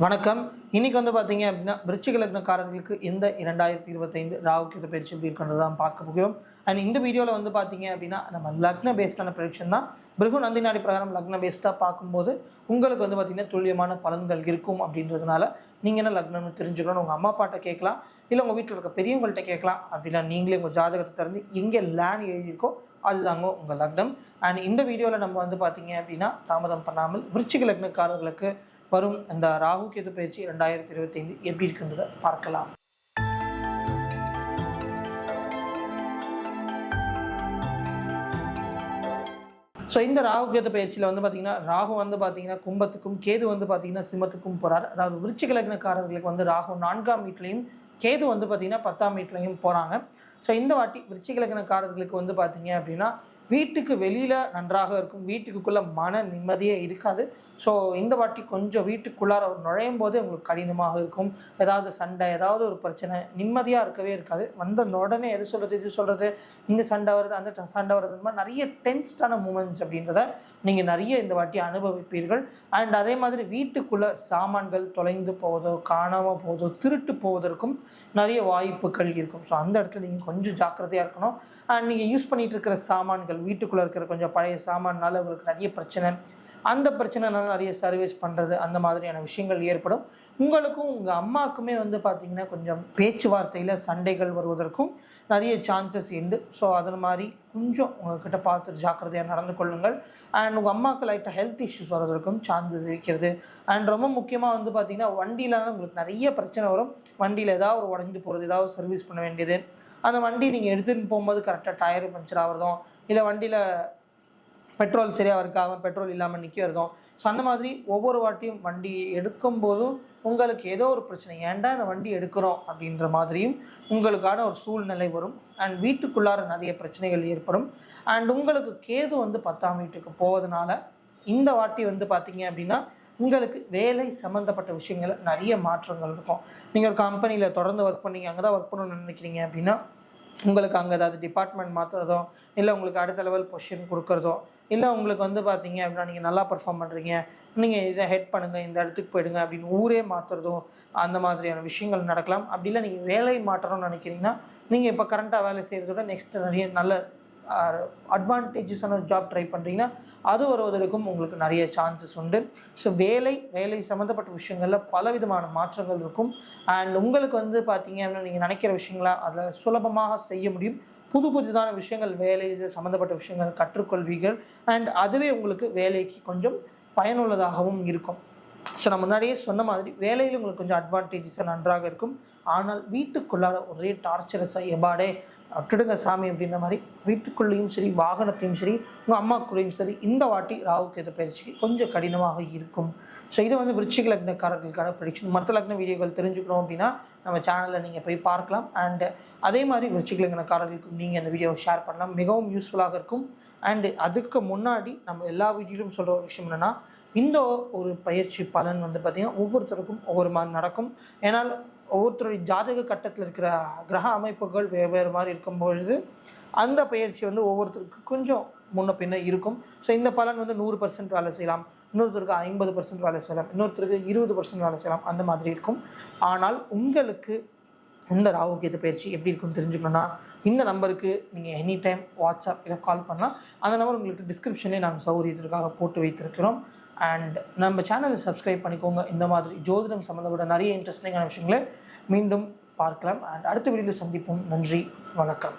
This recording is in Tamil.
வணக்கம். இன்னைக்கு வந்து பார்த்தீங்க அப்படின்னா விருச்சிக லக்னக்காரர்களுக்கு இந்த 2025 ராகு கேது பயிற்சி எப்படி இருக்கிறது தான் பார்க்க போகிறோம். அண்ட் இந்த வீடியோவில் வந்து பார்த்தீங்க அப்படின்னா நம்ம லக்ன பேஸ்டான ப்ரெடிக்ஷன் தான். பிருகு நந்தி நாடி பிரகாரம் லக்ன பேஸ்டாக பார்க்கும்போது உங்களுக்கு வந்து பார்த்தீங்கன்னா துல்லியமான பலன்கள் இருக்கும் அப்படின்றதுனால நீங்கள் என்ன லக்னம்னு தெரிஞ்சுக்கணும். உங்கள் அம்மா அப்பாட்ட கேட்கலாம், இல்லை உங்கள் வீட்டில் இருக்க பெரியவங்கள்ட்ட கேட்கலாம். அப்படின்னா நீங்களே உங்கள் ஜாதகத்தை திறந்து எங்கே லேண்ட் எழுதியிருக்கோ அதுதாங்க உங்கள் லக்னம். அண்ட் இந்த வீடியோவில் நம்ம வந்து பார்த்தீங்க அப்படின்னா தாமதம் பண்ணாமல் விருச்சிக லக்னக்காரர்களுக்கு வரும் இந்த ராகு கேது பயிற்சி 2025 எப்படி இருக்குன்றதை பார்க்கலாம். ஸோ இந்த ராகு கேது பயிற்சியில் வந்து பார்த்தீங்கன்னா ராகு வந்து பார்த்தீங்கன்னா கும்பத்துக்கும் கேது வந்து பார்த்தீங்கன்னா சிம்மத்துக்கும் போகிறார். அதாவது விருச்சிக லக்னக்காரர்களுக்கு வந்து ராகு 4ஆம் வீட்லையும் கேது வந்து பார்த்தீங்கன்னா 10ஆம் வீட்லையும் போகிறாங்க. ஸோ இந்த வாட்டி விருச்சிக லக்னக்காரர்களுக்கு வந்து பார்த்தீங்க அப்படின்னா வீட்டுக்கு வெளியில் நன்றாக இருக்கும், வீட்டுக்குள்ளே மன நிம்மதியே இருக்காது. ஸோ இந்த வாட்டி கொஞ்சம் வீட்டுக்குள்ளார நுழையும் போதே உங்களுக்கு கடினமாக இருக்கும். ஏதாவது சண்டை, ஏதாவது ஒரு பிரச்சனை, நிம்மதியாக இருக்கவே இருக்காது. வந்த உடனே எது சொல்கிறது இது சொல்கிறது, இந்த சண்டை வருது அந்த சண்டை வருது, மாதிரி நிறைய டென்ஸ்டான மூமெண்ட்ஸ் அப்படின்றத நீங்கள் நிறைய இந்த வாட்டி அனுபவிப்பீர்கள். அண்ட் அதே மாதிரி வீட்டுக்குள்ளே சாமான்கள் தொலைந்து போவதோ, காணாமல் போவதோ, திருட்டு போவதற்கும் நிறைய வாய்ப்புகள் இருக்கும். ஸோ அந்த இடத்துல நீங்கள் கொஞ்சம் ஜாக்கிரதையாக இருக்கணும். அண்ட் நீங்கள் யூஸ் பண்ணிகிட்டு இருக்கிற சாமான்கள், வீட்டுக்குள்ளே இருக்கிற கொஞ்சம் பழைய சாமான்னால உங்களுக்கு நிறைய பிரச்சனை, அந்த பிரச்சனைனால நிறைய சர்வீஸ் பண்ணுறது, அந்த மாதிரியான விஷயங்கள் ஏற்படும். உங்களுக்கும் உங்கள் அம்மாவுக்குமே வந்து பார்த்திங்கன்னா கொஞ்சம் பேச்சுவார்த்தையில் சண்டைகள் வருவதற்கும் நிறைய சான்சஸ் உண்டு. ஸோ அதன் மாதிரி கொஞ்சம் உங்கள்கிட்ட பார்த்துட்டு ஜாக்கிரதையாக நடந்து கொள்ளுங்கள். அண்ட் உங்கள் அம்மாவுக்கு லைட்டாக ஹெல்த் இஷ்யூஸ் வர்றதற்கும் சான்சஸ் இருக்கிறது. அண்ட் ரொம்ப முக்கியமாக வந்து பார்த்திங்கன்னா வண்டியில் உங்களுக்கு நிறைய பிரச்சனை வரும். வண்டியில் ஏதாவது ஒரு உடஞ்சி போகிறது, ஏதாவது சர்வீஸ் பண்ண வேண்டியது, அந்த வண்டி நீங்கள் எடுத்துகிட்டு போகும்போது கரெக்டாக டயர் பஞ்சர் ஆகிறதும், இல்லை வண்டியில் பெட்ரோல் சரியாக இருக்காமல் பெட்ரோல் இல்லாமல் நிற்கிறதும். ஸோ அந்த மாதிரி ஒவ்வொரு வாட்டியும் வண்டி எடுக்கும்போதும் உங்களுக்கு ஏதோ ஒரு பிரச்சனை, ஏன்டா இந்த வண்டி எடுக்கிறோம் அப்படின்ற மாதிரியும் உங்களுக்கான ஒரு சூழ்நிலை வரும். அண்ட் வீட்டுக்குள்ளார நிறைய பிரச்சனைகள் ஏற்படும். அண்ட் உங்களுக்கு கேது வந்து 10ஆம் வீட்டுக்கு போவதனால இந்த வாட்டி வந்து பார்த்தீங்க அப்படின்னா உங்களுக்கு வேலை சம்மந்தப்பட்ட விஷயங்கள் நிறைய மாற்றங்கள் இருக்கும். நீங்கள் ஒரு கம்பெனியில் தொடர்ந்து ஒர்க் பண்ணீங்க, அங்கே தான் ஒர்க் பண்ணணும்னு நினைக்கிறீங்க அப்படின்னா உங்களுக்கு அங்கே ஏதாவது டிபார்ட்மெண்ட் மாற்றுறதோ, இல்லை உங்களுக்கு அடுத்த லெவல் பொசிஷன் கொடுக்குறதோ, இல்லை உங்களுக்கு வந்து பார்த்தீங்க அப்படின்னா நீங்கள் நல்லா பர்ஃபார்ம் பண்ணுறீங்க, நீங்கள் இதை ஹெட் பண்ணுங்கள், இந்த இடத்துக்கு போயிடுங்க அப்படின்னு ஊரே மாற்றுறதோ, அந்த மாதிரியான விஷயங்கள் நடக்கலாம். அப்படி இல்லை நீங்கள் வேலை மாற்றணும்னு நினைக்கிறீங்கன்னா நீங்கள் இப்போ கரண்ட்டாக வேலை செய்கிறதோட நெக்ஸ்ட் நிறைய நல்ல அட்வான்டேஜஸான ஜாப் ட்ரை பண்ணுறீங்கன்னா அது வருவதற்கும் உங்களுக்கு நிறைய சான்சஸ் உண்டு. ஸோ வேலை சம்மந்தப்பட்ட விஷயங்களில் பலவிதமான மாற்றங்கள் இருக்கும். அண்ட் உங்களுக்கு வந்து பார்த்தீங்க அப்படின்னா நீங்கள் நினைக்கிற விஷயங்களா அதில் சுலபமாக செய்ய முடியும். புதுதான விஷயங்கள், வேலை சம்மந்தப்பட்ட விஷயங்கள் கற்றுக்கொள்வீர்கள். அண்ட் அதுவே உங்களுக்கு வேலைக்கு கொஞ்சம் பயனுள்ளதாகவும் இருக்கும். ஸோ நான் முன்னாடியே சொன்ன மாதிரி வேலையில் உங்களுக்கு கொஞ்சம் அட்வான்டேஜஸாக நன்றாக இருக்கும். ஆனால் வீட்டுக்குள்ளார ஒரே டார்ச்சரஸாக எபாடே விட்டுடுங்க சாமி அப்படின்ற மாதிரி வீட்டுக்குள்ளேயும் சரி, வாகனத்தையும் சரி, உங்கள் அம்மாக்குள்ளேயும் சரி இந்த வாட்டி ராகு கேது பயிற்சிக்கு கொஞ்சம் கடினமாக இருக்கும். ஸோ இது வந்து விருச்சிக லக்னக்காரர்களுக்கான ப்ரெடிக்ஷன். மற்ற லக்ன வீடியோக்கள் தெரிஞ்சுக்கணும் அப்படின்னா நம்ம சேனலில் நீங்கள் போய் பார்க்கலாம். அண்ட் அதே மாதிரி விருச்சிக லக்னக்காரர்களுக்கும் நீங்கள் அந்த வீடியோவை ஷேர் பண்ணலாம், மிகவும் யூஸ்ஃபுல்லாக இருக்கும். அண்டு அதுக்கு முன்னாடி நம்ம எல்லா வீடியோலும் சொல்கிற ஒரு விஷயம் என்னென்னா, இந்த ஒரு பயிற்சி பலன் வந்து பார்த்திங்கன்னா ஒவ்வொருத்தருக்கும் ஒவ்வொரு மாதிரி நடக்கும். ஏன்னால் ஒவ்வொருத்தருடைய ஜாதக கட்டத்தில் இருக்கிற கிரக அமைப்புகள் வெவ்வேறு மாதிரி இருக்கும்பொழுது அந்த பயிற்சி வந்து ஒவ்வொருத்தருக்கு கொஞ்சம் முன்ன பின்ன இருக்கும். ஸோ இந்த பலன் வந்து 100% வேலை செய்யலாம், இன்னொருத்தருக்கு 50% வேலை செய்யலாம், இன்னொருத்தருக்கு 20% வேலை செய்யலாம், அந்த மாதிரி இருக்கும். ஆனால் உங்களுக்கு இந்த ராகு கேது பயிற்சி எப்படி இருக்குன்னு தெரிஞ்சுக்கணுன்னா இந்த நம்பருக்கு நீங்கள் எனி டைம் வாட்ஸ்அப் இல்லை கால் பண்ணலாம். அந்த நம்பர் உங்களுக்கு டிஸ்கிரிப்ஷனே நாங்கள் சௌகரியத்திற்காக போட்டு வைத்திருக்கிறோம். அண்ட் நம்ம சேனலை சப்ஸ்கிரைப் பண்ணிக்கோங்க. இந்த மாதிரி ஜோதிடம் சம்மந்தப்பட்ட நிறைய இன்ட்ரெஸ்டிங்கான விஷயங்களை மீண்டும் பார்க்கலாம். அண்ட் அடுத்த வீடியோவில் சந்திப்போம். நன்றி, வணக்கம்.